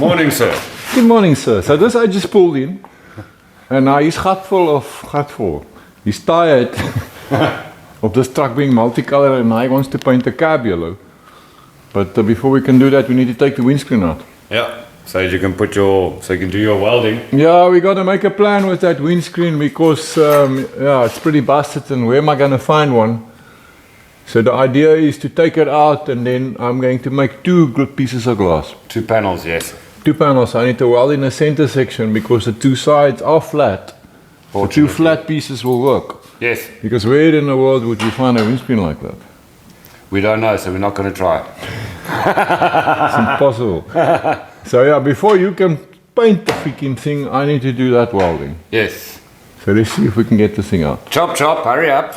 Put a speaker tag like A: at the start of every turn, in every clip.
A: Morning, sir.
B: Good morning, sir. So this I just pulled in, and now he's full. He's tired of this truck being multicolored, and he wants to paint the cab yellow. But before we can do that, we need to take the windscreen out.
A: Yeah. So you can do your welding.
B: Yeah, we got to make a plan with that windscreen because yeah, it's pretty busted, and where am I going to find one? So the idea is to take it out, and then I'm going to make two good pieces of glass.
A: 2 panels, yes.
B: 2 panels. I need to weld in the center section because the 2 sides are flat. The 2 flat pieces will work.
A: Yes.
B: Because where in the world would you find a windscreen like that?
A: We don't know, so we're not going to try.
B: It's impossible. So yeah, before you can paint the freaking thing, I need to do that welding.
A: Yes.
B: So let's see if we can get this thing out.
A: Chop, chop, hurry up.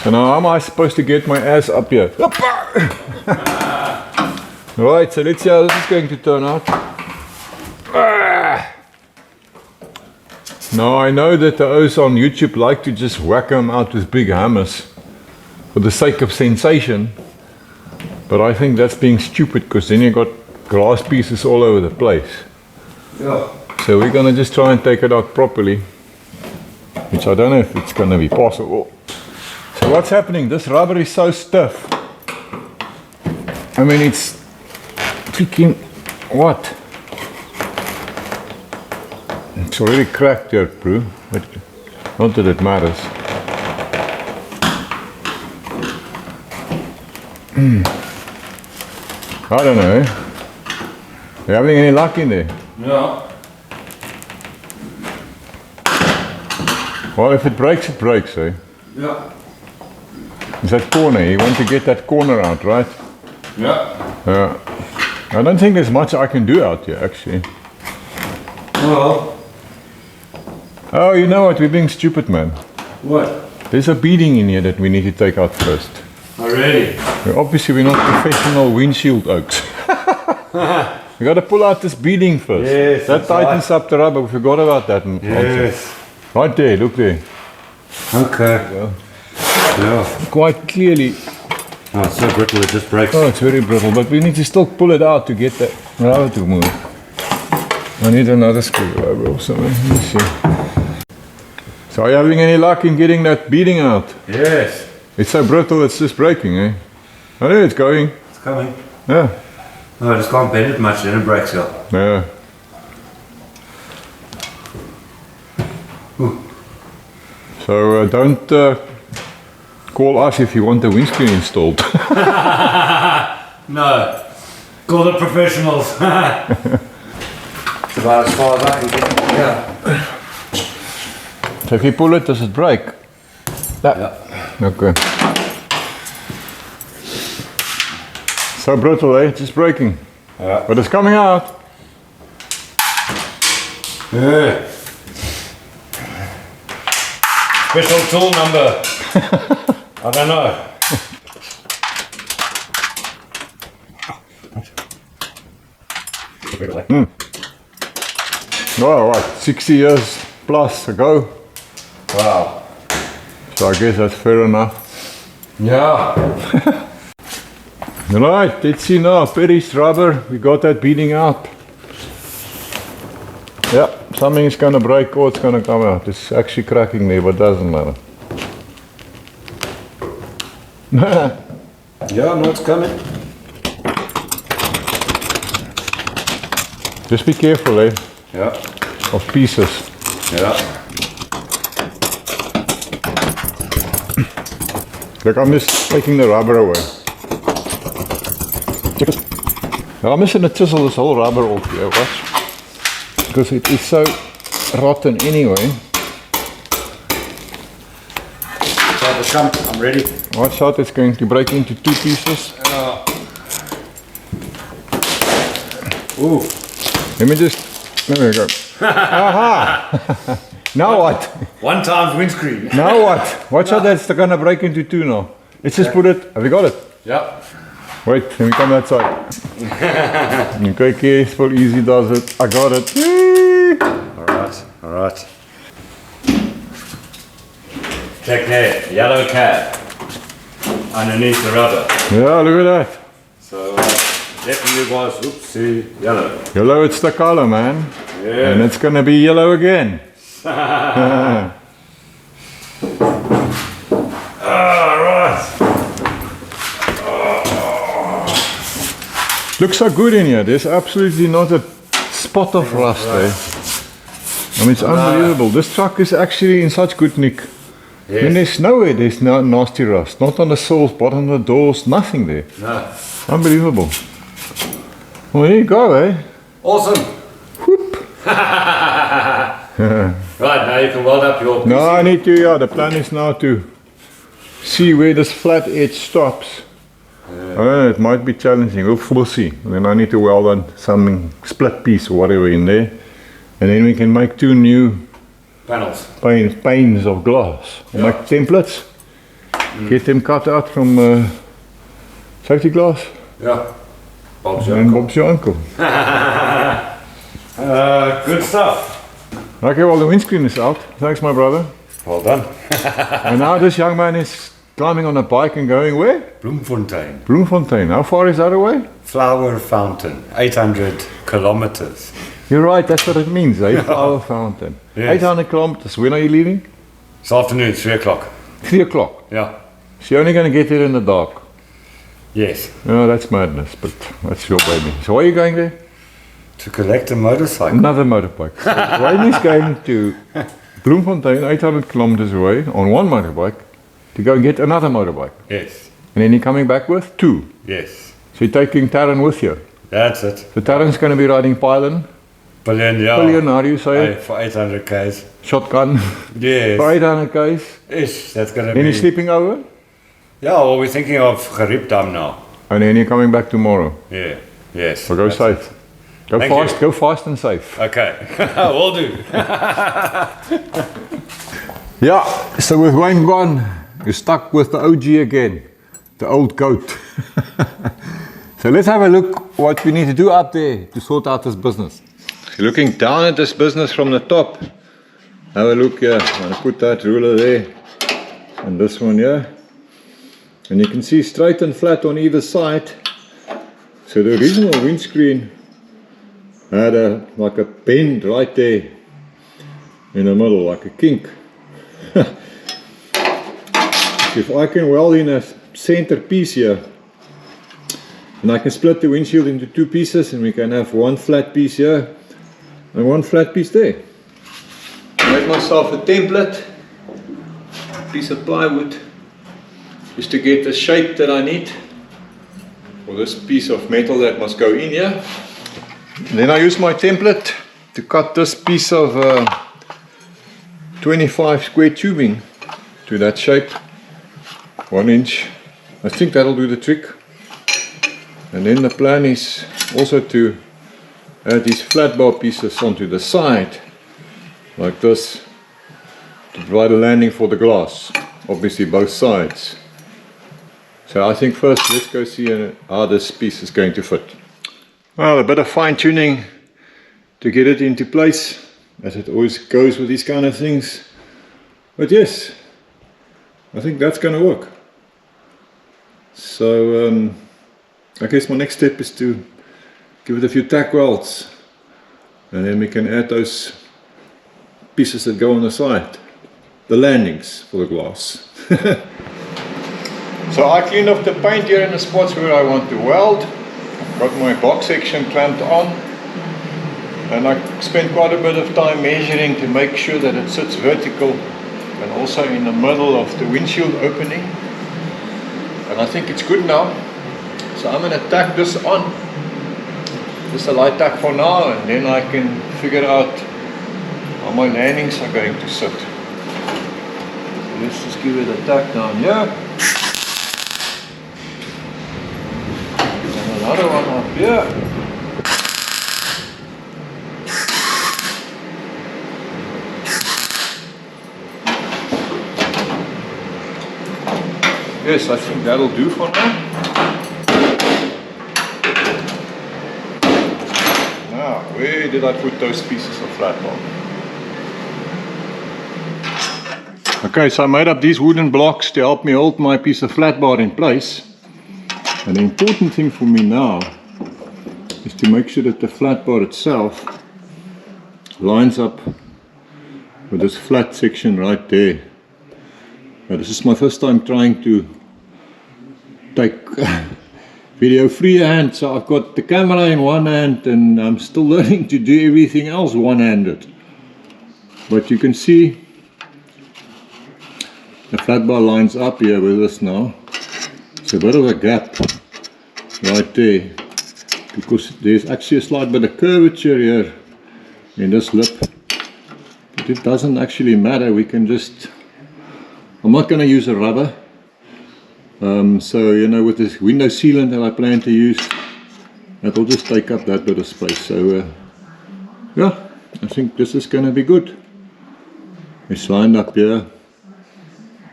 B: So now how am I supposed to get my ass up here? Right, so let's see how this is going to turn out. Now I know that the O's on YouTube like to just whack them out with big hammers for the sake of sensation, but I think that's being stupid because then you got glass pieces all over the place.
A: Yeah.
B: So we're gonna just try and take it out properly, which I don't know if it's gonna be possible. So what's happening? This rubber is so stiff. I mean, it's freaking what? It's already cracked here, bro. But not that it matters. I don't know. You having any luck in there?
A: Yeah.
B: Well, if it breaks, eh?
A: Yeah.
B: It's that corner. You want to get that corner out, right?
A: Yeah.
B: I don't think there's much I can do out here, actually.
A: Well.
B: Oh, you know what? We're being stupid, man.
A: What?
B: There's a beading in here that we need to take out first.
A: Already?
B: Obviously, we're not professional windshield oaks. We got to pull out this beading first.
A: Yes,
B: that tightens up the rubber. We forgot about that.
A: Yes.
B: Right there, look there.
A: Okay. Yeah.
B: Quite clearly.
A: Oh, it's so brittle it just breaks.
B: Oh, it's very brittle, but we need to still pull it out to get that rubber to move. I need another screwdriver or something. Let me see. So are you having any luck in getting that beading out?
A: Yes.
B: It's so brittle it's just breaking, eh? I know it's going.
A: It's coming.
B: Yeah.
A: No, I just can't bend it much, then it breaks up.
B: Yeah.
A: Ooh.
B: So don't call us if you want the windscreen installed.
A: No. Call the professionals. It's about as far as I can get. Yeah.
B: So if you pull it, does it break?
A: Yeah.
B: Okay. So brittle, eh? It's just breaking.
A: Yeah.
B: But it's coming out.
A: Yeah. Special tool number. I don't know.
B: Oh, what? 60 years plus ago.
A: Wow.
B: So I guess that's fair enough.
A: Yeah.
B: Right, let's see now. Perished rubber. We got that beading out. Yeah, something is gonna break or it's gonna come out. It's actually cracking there, but it doesn't matter.
A: Yeah, no, it's coming.
B: Just be careful, eh?
A: Yeah.
B: Of pieces.
A: Yeah.
B: Look, I'm just taking the rubber away. Check this. Now I'm just gonna chisel this whole rubber off here, watch. Because it is so rotten anyway.
A: Come, I'm ready.
B: Watch out, it's going to break into 2 pieces.
A: Ooh.
B: Let me just, there we go. Aha! Now what?
A: 1 times windscreen.
B: Now what? Watch out, that's gonna break into 2 now. Let's just put it, have you got it?
A: Yeah.
B: Wait, let me come that side. Okay, careful, easy does it. I got it. Yay!
A: Alright. Check there, yellow cab underneath the rubber.
B: Yeah, look at that.
A: So definitely was, oopsie, yellow.
B: Yellow, it's the color, man.
A: Yeah.
B: And it's gonna be yellow again.
A: Alright.
B: Looks so good in here. There's absolutely not a spot of rust there. I mean, it's unbelievable. This truck is actually in such good nick.
A: Yes.
B: And there's nowhere there's no nasty rust. Not on the soles, bottom of the doors, nothing there.
A: No.
B: Unbelievable. Well, there you go, eh?
A: Awesome.
B: Whoop.
A: Right, now you can weld up your PC.
B: No, I need to, yeah, the plan is now to see where this flat edge stops. It might be challenging, we'll see. And then I need to weld on some split piece or whatever in there. And then we can make 2 new
A: Panels.
B: panes of glass. Or make templates. Get them cut out from safety glass.
A: Yeah. Bob's your
B: And
A: uncle.
B: Bob's your uncle.
A: Good stuff.
B: Okay, well the windscreen is out. Thanks my brother.
A: Well done.
B: And now this young man is climbing on a bike and going where?
A: Bloemfontein.
B: Bloemfontein. How far is that away?
A: Flower fountain. 800 kilometers.
B: You're right, that's what it means, eh? Flower fountain.
A: Yes.
B: 800 kilometers. When are you leaving?
A: This afternoon, 3 o'clock.
B: 3 o'clock.
A: Yeah.
B: So you're only going to get there in the dark.
A: Yes.
B: Oh, that's madness, but that's your baby. So why are you going there?
A: To collect a motorcycle.
B: Another motorbike. So Wayne is going to Bloemfontein, 800 kilometers away, on one motorbike, to go and get another motorbike.
A: Yes.
B: And then you're coming back with 2.
A: Yes.
B: So you're taking Taran with you.
A: That's it.
B: So Taran's going to be riding pylon.
A: Pillion, yeah.
B: Pillion, how do you say
A: Hey,
B: it?
A: for 800 k's.
B: Shotgun.
A: Yes.
B: For 800 k's.
A: Ish, that's gonna
B: Then
A: be.
B: you're sleeping over.
A: Yeah, well, we're thinking of Geriepdam now.
B: And then you're coming back tomorrow.
A: Yeah. Yes.
B: So go
A: that's
B: safe. Go
A: Thank
B: fast,
A: you.
B: go fast and safe.
A: it. Okay. Will do.
B: Yeah, so with Wayne gone, you're stuck with the OG again, the old goat. So let's have a look what we need to do up there to sort out this business. So looking down at this business from the top, have a look here. I'm going to put that ruler there and this one here. And you can see straight and flat on either side. So the original windscreen had like a bend right there in the middle, like a kink. If I can weld in a center piece here, and I can split the windshield into 2 pieces, and we can have one flat piece here and one flat piece there. I made myself a template, a piece of plywood, just to get the shape that I need for this piece of metal that must go in here. And then I use my template to cut this piece of 25 square tubing to that shape, 1 inch. I think that'll do the trick. And then the plan is also to add these flat bar pieces onto the side, like this, to provide a landing for the glass, obviously both sides. So I think first let's go see how this piece is going to fit. Well, a bit of fine tuning to get it into place, as it always goes with these kind of things. But yes, I think that's going to work. So I guess my next step is to give it a few tack welds, and then we can add those pieces that go on the side, the landings for the glass. So I cleaned off the paint here in the spots where I want to weld. Got my box section clamped on, and I spent quite a bit of time measuring to make sure that it sits vertical and also in the middle of the windshield opening, and I think it's good now. So I'm going to tack this on, just a light tack for now, and then I can figure out how my landings are going to sit. So let's just give it a tack down here. And another one up here. Yes, I think that'll do for now. Where did I put those pieces of flat bar? Okay, so I made up these wooden blocks to help me hold my piece of flat bar in place. And the important thing for me now is to make sure that the flat bar itself lines up with this flat section right there. Now, this is my first time trying to take video freehand, so I've got the camera in one hand and I'm still learning to do everything else one-handed. But you can see the flat bar lines up here with this now. It's a bit of a gap right there because there's actually a slight bit of curvature here in this lip. But it doesn't actually matter, we can just, I'm not going to use a rubber. So you know, with this window sealant that I plan to use, that will just take up that bit of space. So yeah, I think this is going to be good. It's lined up here,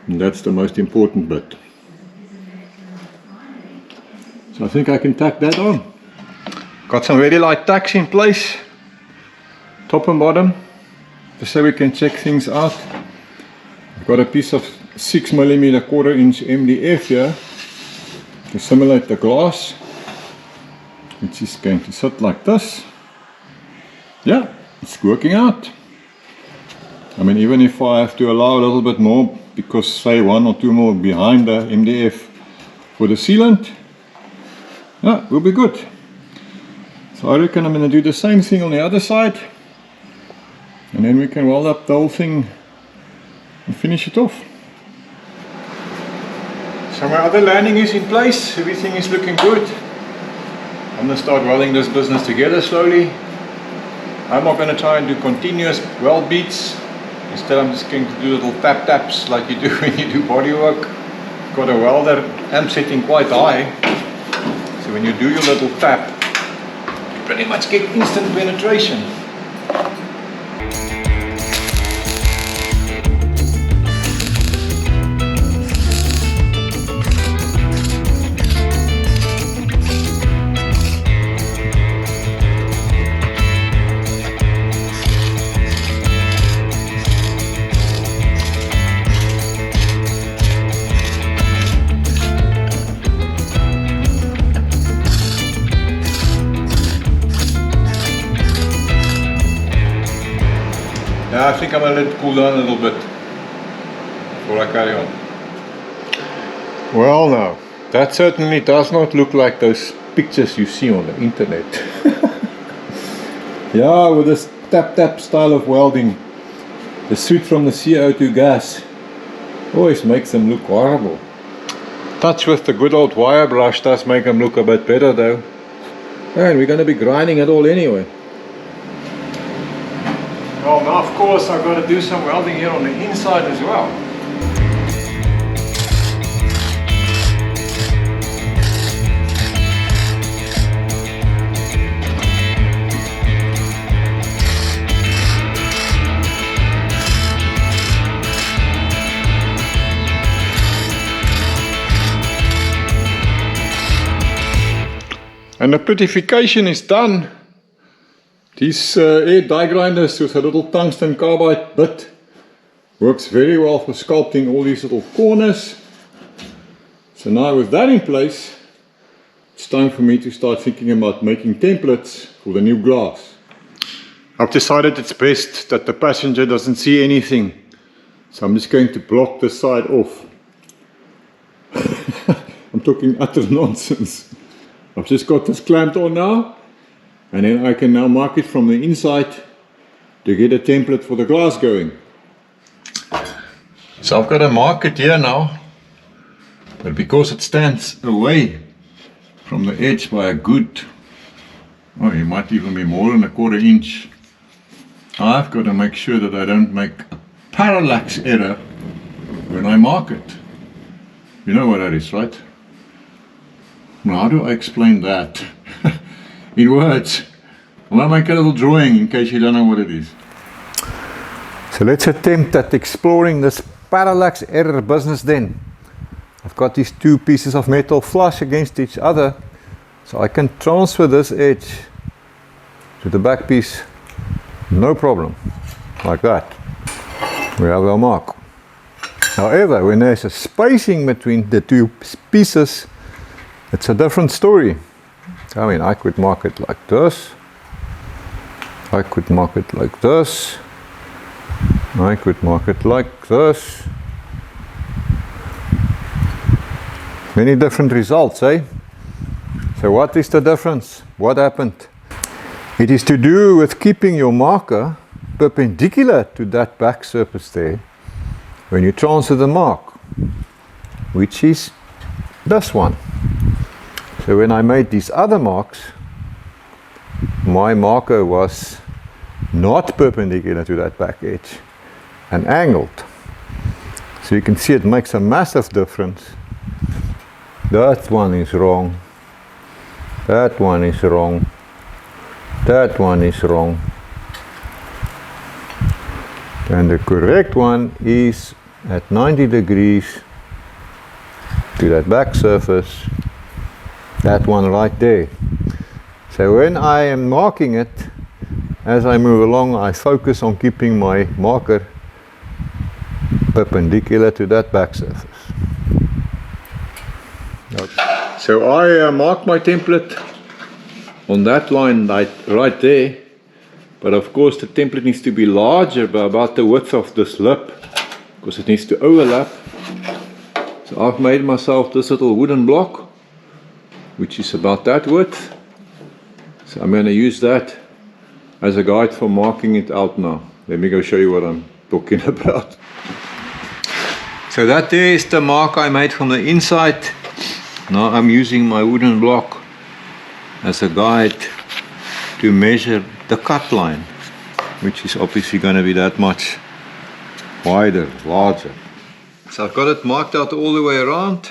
B: and that's the most important bit. So I think I can tack that on. Got some very light tacks in place, top and bottom, just so we can check things out. I've got a piece of 6mm 1/4 inch MDF here to simulate the glass, which is going to sit like this. Yeah, it's working out. I mean, even if I have to allow a little bit more, because say 1 or 2 more behind the MDF for the sealant, yeah, we'll be good. So I reckon I'm going to do the same thing on the other side, and then we can weld up the whole thing and finish it off. So my other landing is in place, everything is looking good. I'm going to start welding this business together slowly. I'm not going to try and do continuous weld beats. Instead I'm just going to do little tap taps like you do when you do body work. Got a welder amp setting quite high, so when you do your little tap, you pretty much get instant penetration. Yeah, I think I'm going to let it cool down a little bit before I carry on. Well now, that certainly does not look like those pictures you see on the internet. Yeah, with this tap-tap style of welding, the soot from the CO2 gas always makes them look horrible. Touch with the good old wire brush does make them look a bit better though. And we're going to be grinding it all anyway. Well, now of course I've got to do some welding here on the inside as well. And the purification is done. These air die grinders with a little tungsten carbide bit works very well for sculpting all these little corners. So now with that in place, it's time for me to start thinking about making templates for the new glass. I've decided it's best that the passenger doesn't see anything, so I'm just going to block this side off. I'm talking utter nonsense. I've just got this clamped on now, and then I can now mark it from the inside to get a template for the glass going. So I've got a mark it here now, but because it stands away from the edge by a good, oh, it might even be more than 1/4 inch, I've got to make sure that I don't make a parallax error when I mark it. You know what that is, right? Now, how do I explain that in words? Well, I'll make a little drawing in case you don't know what it is. So let's attempt at exploring this parallax error business then. I've got these two pieces of metal flush against each other, so I can transfer this edge to the back piece, no problem, like that. We have our mark. However, when there's a spacing between the two pieces, it's a different story. I mean, I could mark it like this. I could mark it like this. I could mark it like this. Many different results, eh? So what is the difference? What happened? It is to do with keeping your marker perpendicular to that back surface there when you transfer the mark, which is this one. So when I made these other marks, my marker was not perpendicular to that back edge and angled. So you can see it makes a massive difference. That one is wrong. That one is wrong. That one is wrong. And the correct one is at 90 degrees to that back surface. That one right there. So when I am marking it, as I move along, I focus on keeping my marker perpendicular to that back surface. Okay. So I mark my template on that line right there, but of course the template needs to be larger by about the width of this lip, because it needs to overlap. So I've made myself this little wooden block, which is about that width. So I'm going to use that as a guide for marking it out now. Let me go show you what I'm talking about. So that there is the mark I made from the inside. Now I'm using my wooden block as a guide to measure the cut line, which is obviously going to be that much wider, larger. So I've got it marked out all the way around.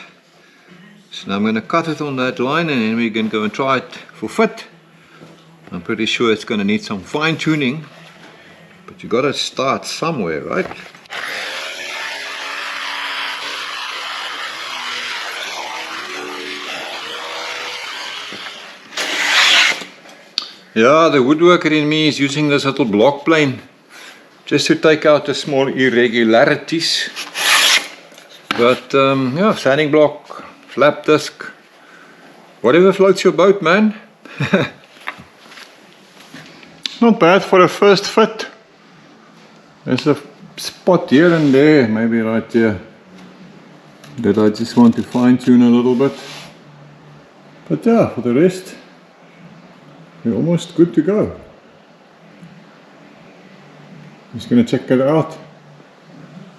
B: So now I'm going to cut it on that line, and then we can go and try it for fit. I'm pretty sure it's going to need some fine tuning, but you got to start somewhere, right? Yeah, the woodworker in me is using this little block plane just to take out the small irregularities. But yeah, sanding block, flap disc, whatever floats your boat, man. Not bad for a first fit. There's a spot here and there, maybe right there, that I just want to fine tune a little bit. But yeah, for the rest, we're almost good to go. Just gonna check it out,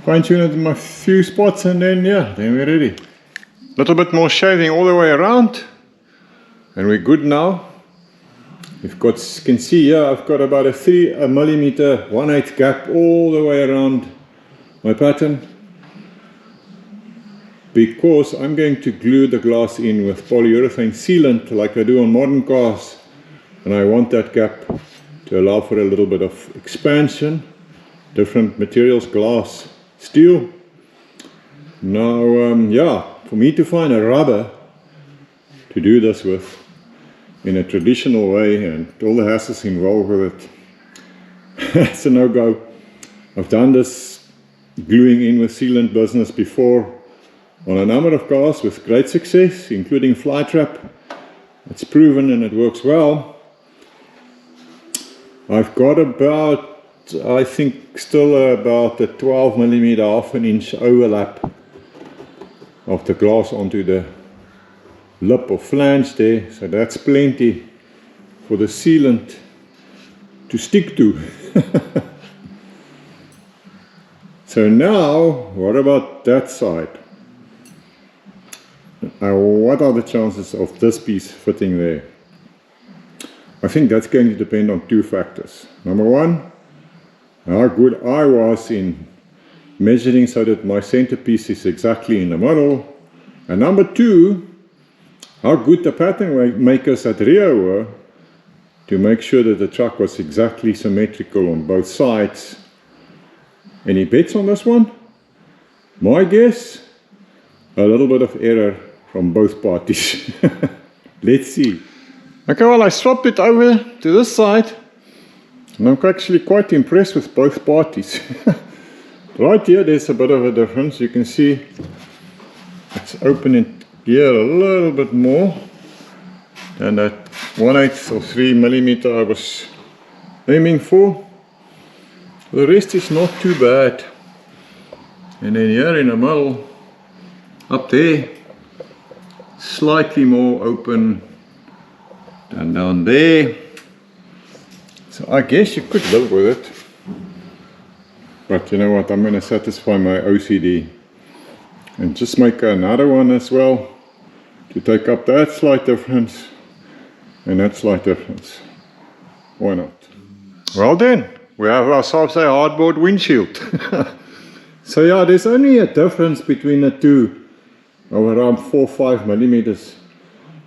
B: fine tune it in my few spots, and then yeah, then we're ready. Little bit more shaving all the way around, and we're good now. You've got, you can see here, I've got about a 3mm 1/8 gap all the way around my pattern, because I'm going to glue the glass in with polyurethane sealant like I do on modern cars. And I want that gap to allow for a little bit of expansion, different materials, glass, steel. Now, yeah, for me to find a rubber to do this with in a traditional way, and all the hassles involved with it, it's a no-go. I've done this gluing in with sealant business before on a number of cars with great success, including Flytrap. It's proven and it works well. I've got about, I think, still about a 12mm, half an inch overlap of the glass onto the lip or flange there, so that's plenty for the sealant to stick to. So now, what about that side? What are the chances of this piece fitting there? I think that's going to depend on two factors. Number one, how good I was in measuring so that my centerpiece is exactly in the middle. And number two, how good the pattern makers at REO were to make sure that the truck was exactly symmetrical on both sides. Any bets on this one? My guess, a little bit of error from both parties. Let's see. Okay, well, I swapped it over to this side, And I'm actually quite impressed with both parties. Right here there's a bit of a difference. You can see it's opening here a little bit more than that 1/8 or 3 millimeter I was aiming for. The rest is not too bad. And then here in the middle, up there, slightly more open than down there. So I guess you could live with it. But you know what, I'm going to satisfy my OCD and just make another one as well to take up that slight difference and that slight difference. Why not? Well then, we have ourselves a hardboard windshield. So yeah, there's only a difference between the two of around 4 or 5 millimeters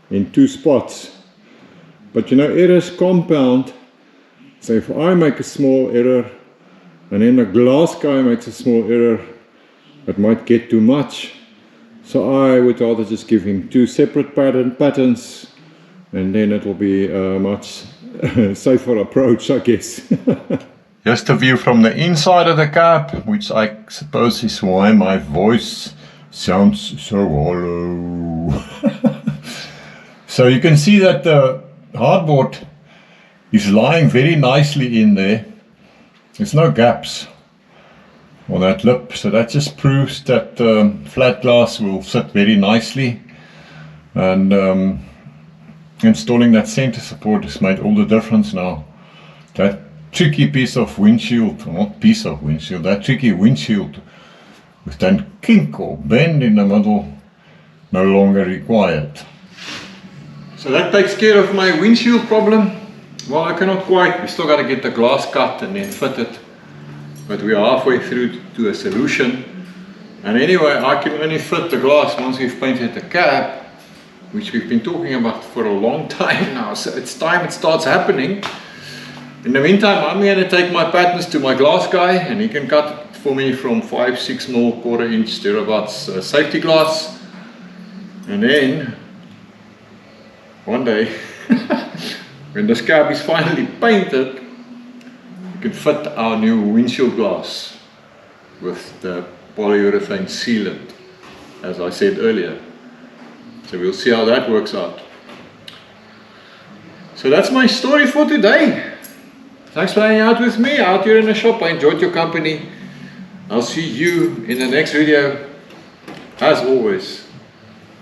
B: in two spots. But you know, errors compound. So if I make a small error and then the glass guy makes a small error, it might get too much. So I would rather just give him 2 separate patterns, and then it will be a much safer approach, I guess. Just a view from the inside of the cab, which I suppose is why my voice sounds so hollow. So you can see that the hardboard is lying very nicely in there. There's no gaps on that lip, so that just proves that flat glass will sit very nicely. And installing that center support has made all the difference now. That tricky piece of windshield, not piece of windshield, that tricky windshield with that kink or bend in the middle, no longer required. So that takes care of my windshield problem. Well, I cannot quite, we still got to get the glass cut and then fit it, but we are halfway through to a solution. And anyway, I can only fit the glass once we've painted the cab, which we've been talking about for a long time now, so it's time it starts happening. In the meantime, I'm going to take my patterns to my glass guy, and he can cut it for me from 5-6 mil, 1/4 inch thereabouts safety glass. And then one day, when this cab is finally painted, we can fit our new windshield glass with the polyurethane sealant, as I said earlier. So we'll see how that works out. So that's my story for today. Thanks for hanging out with me out here in the shop. I enjoyed your company. I'll see you in the next video. As always,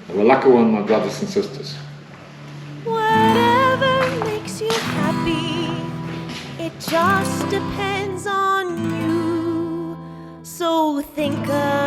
B: have a lucky one, my brothers and sisters.
C: Whatever makes you happy, it just depends on you. So think of